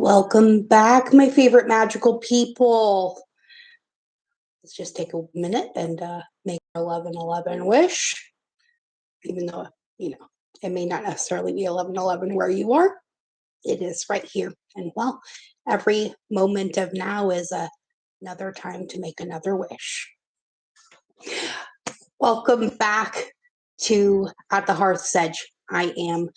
Welcome back, my favorite magical people. Let's just take a minute and make our 11:11 wish, even though, it may not necessarily be 11:11 where you are. It is right here. And well, every moment of now is another time to make another wish. Welcome back to At the Hearth's Edge. I am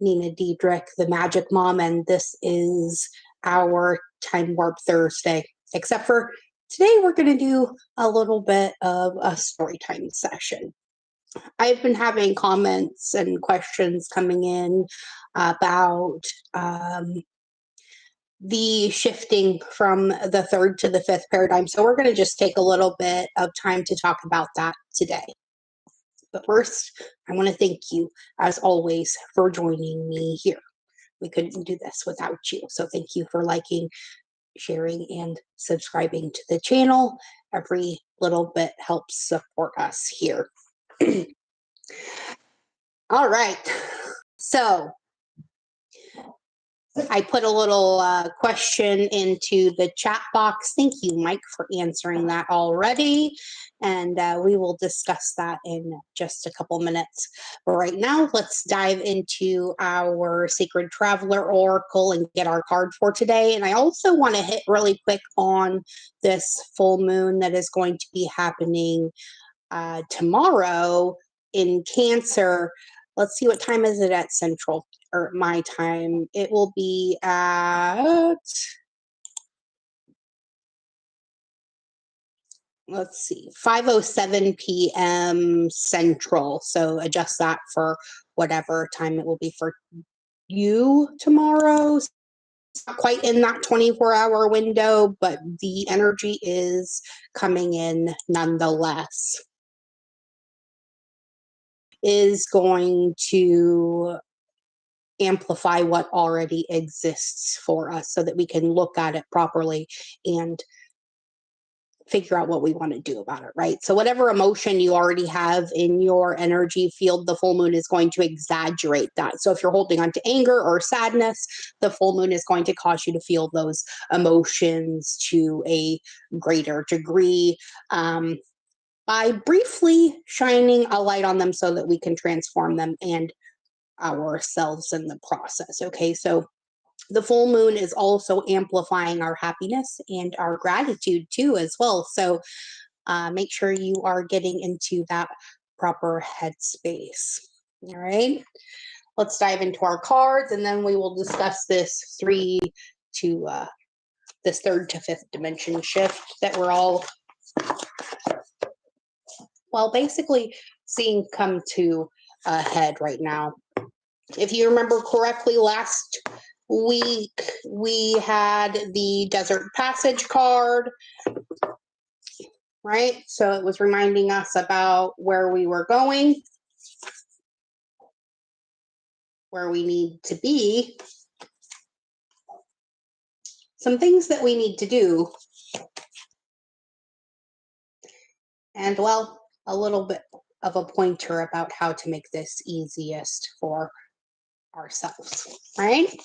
Nina Diedrich, the Magic Mom, and this is our Time Warp Thursday. Except for today, we're going to do a little bit of a story time session. I've been having comments and questions coming in about the shifting from the third to the fifth paradigm. So we're going to just take a little bit of time to talk about that today. But first, I want to thank you, as always, for joining me here. We couldn't do this without you. So thank you for liking, sharing, and subscribing to the channel. Every little bit helps support us here. All right. So I put a little question into the chat box. Thank you, Mike, for answering that already. And we will discuss that in just a couple minutes. But right now, let's dive into our Sacred Traveler Oracle and get our card for today. And I also want to hit really quick on this full moon that is going to be happening tomorrow in Cancer. Let's see, what time is it at Central? Or my time. It will be at, let's see, 5:07 p.m. Central. So adjust that for whatever time it will be for you tomorrow. It's not quite in that 24-hour window, but the energy is coming in nonetheless. Is going to amplify what already exists for us so that we can look at it properly and figure out what we want to do about it, right? So whatever emotion you already have in your energy field, the full moon is going to exaggerate that. So if you're holding on to anger or sadness, the full moon is going to cause you to feel those emotions to a greater degree by briefly shining a light on them so that we can transform them and ourselves in the process. Okay, so the full moon is also amplifying our happiness and our gratitude too as well. So make sure you are getting into that proper headspace. All right, let's dive into our cards and then we will discuss this this third to fifth dimension shift that we're all basically seeing come to a head right now. If you remember correctly, last week we had the Desert Passage card, right? So it was reminding us about where we were going, where we need to be, some things that we need to do, and well, a little bit of a pointer about how to make this easiest for ourselves, right?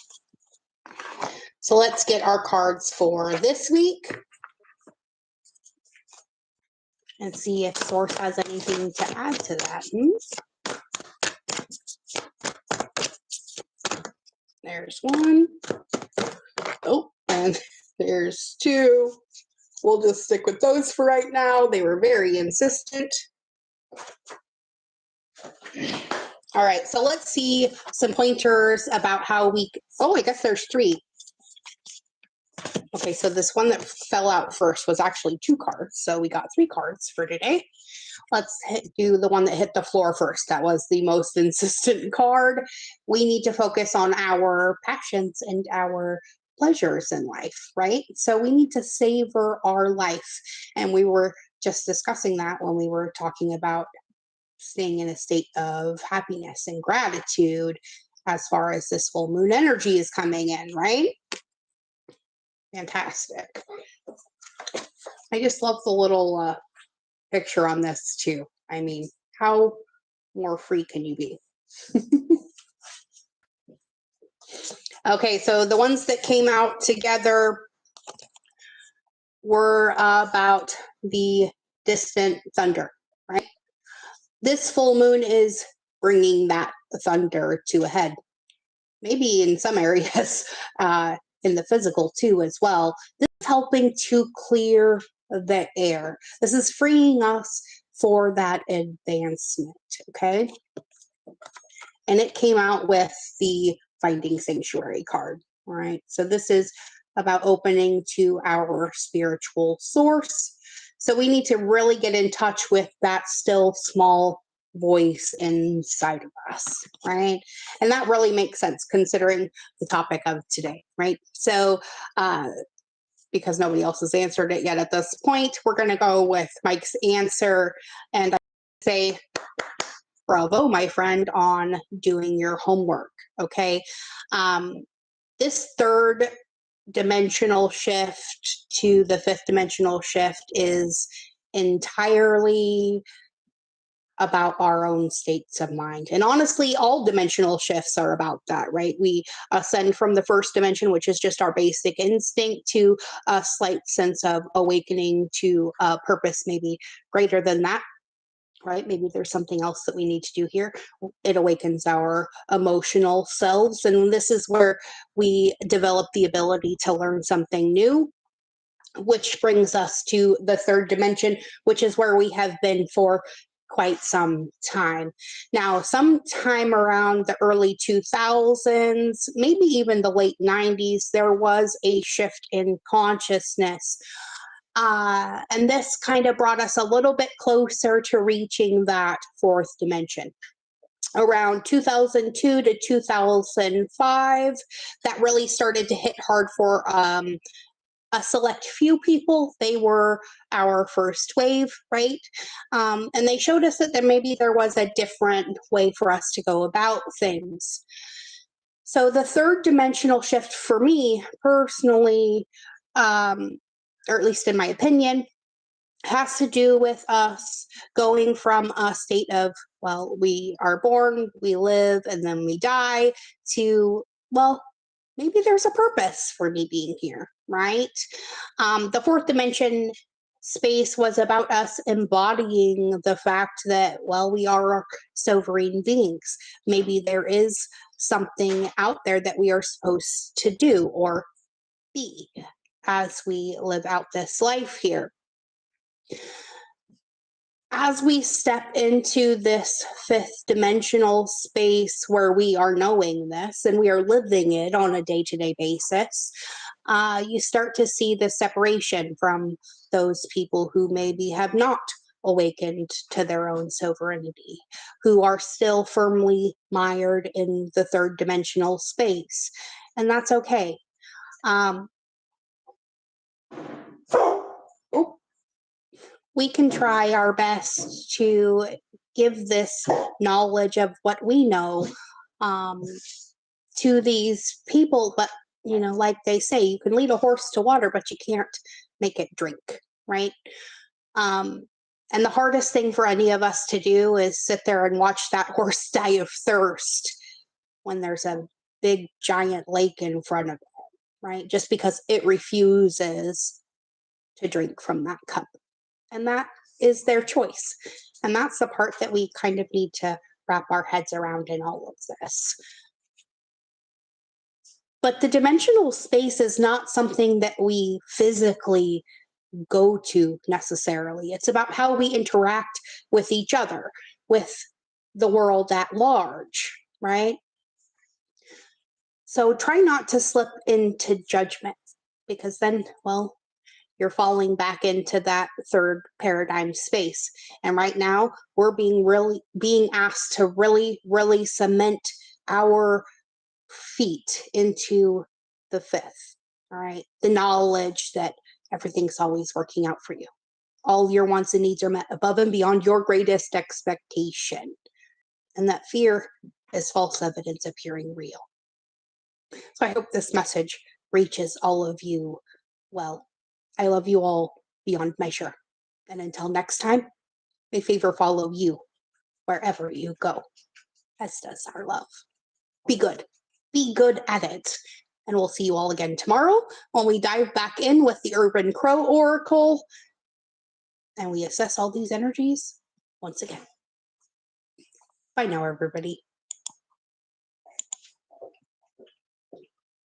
So let's get our cards for this week and see if Source has anything to add to that. There's one. Oh, and there's two. We'll just stick with those for right now. They were very insistent. All right, so let's see some pointers about how we, I guess there's three. Okay, so this one that fell out first was actually two cards, so we got three cards for today. Let's do the one that hit the floor first. That was the most insistent card. We need to focus on our passions and our pleasures in life, right? So we need to savor our life. And we were just discussing that when we were talking about staying in a state of happiness and gratitude as far as this full moon energy is coming in, right? Fantastic. I just love the little picture on this too. I mean, how more free can you be? Okay, so the ones that came out together were about the distant thunder, right? This full moon is bringing that thunder to a head. Maybe in some areas, in the physical too, as well. This is helping to clear the air. This is freeing us for that advancement, okay? And it came out with the Finding Sanctuary card, all right? So this is about opening to our spiritual source. So we need to really get in touch with that still small voice inside of us, right? And that really makes sense considering the topic of today, right? So, because nobody else has answered it yet at this point, we're going to go with Mike's answer. And I say, bravo, my friend, on doing your homework, okay? This third dimensional shift to the fifth dimensional shift is entirely about our own states of mind. And honestly, all dimensional shifts are about that, right? We ascend from the first dimension, which is just our basic instinct, to a slight sense of awakening to a purpose, maybe greater than that, right? Maybe there's something else that we need to do here. It awakens our emotional selves. And this is where we develop the ability to learn something new, which brings us to the third dimension, which is where we have been for quite some time. Now, sometime around the early 2000s, maybe even the late 90s, there was a shift in consciousness. And this kind of brought us a little bit closer to reaching that fourth dimension. Around 2002 to 2005, that really started to hit hard for a select few people. They were our first wave, right? And they showed us that maybe there was a different way for us to go about things. So the third dimensional shift for me personally, or at least in my opinion, has to do with us going from a state of, well, we are born, we live, and then we die, to, well, maybe there's a purpose for me being here, right? The fourth dimension space was about us embodying the fact that, well, we are sovereign beings. Maybe there is something out there that we are supposed to do or be as we live out this life here. As we step into this fifth dimensional space where we are knowing this and we are living it on a day-to-day basis, you start to see the separation from those people who maybe have not awakened to their own sovereignty, who are still firmly mired in the third dimensional space. And that's okay. We can try our best to give this knowledge of what we know to these people, but like they say, you can lead a horse to water, but you can't make it drink, right? And the hardest thing for any of us to do is sit there and watch that horse die of thirst when there's a big giant lake in front of it, right? Just because it refuses to drink from that cup. And that is their choice. And that's the part that we kind of need to wrap our heads around in all of this. But the dimensional space is not something that we physically go to necessarily. It's about how we interact with each other, with the world at large, right? So try not to slip into judgment, because then, well, you're falling back into that third paradigm space. And right now, we're being asked to really cement our feet into the fifth. All right. The knowledge that everything's always working out for you. All your wants and needs are met above and beyond your greatest expectation. And that fear is false evidence appearing real. So I hope this message reaches all of you well. I love you all beyond measure. And until next time, may favor follow you wherever you go, as does our love. Be good. be good at it. And we'll see you all again tomorrow when we dive back in with the Urban Crow Oracle and we assess all these energies once again. Bye now, everybody.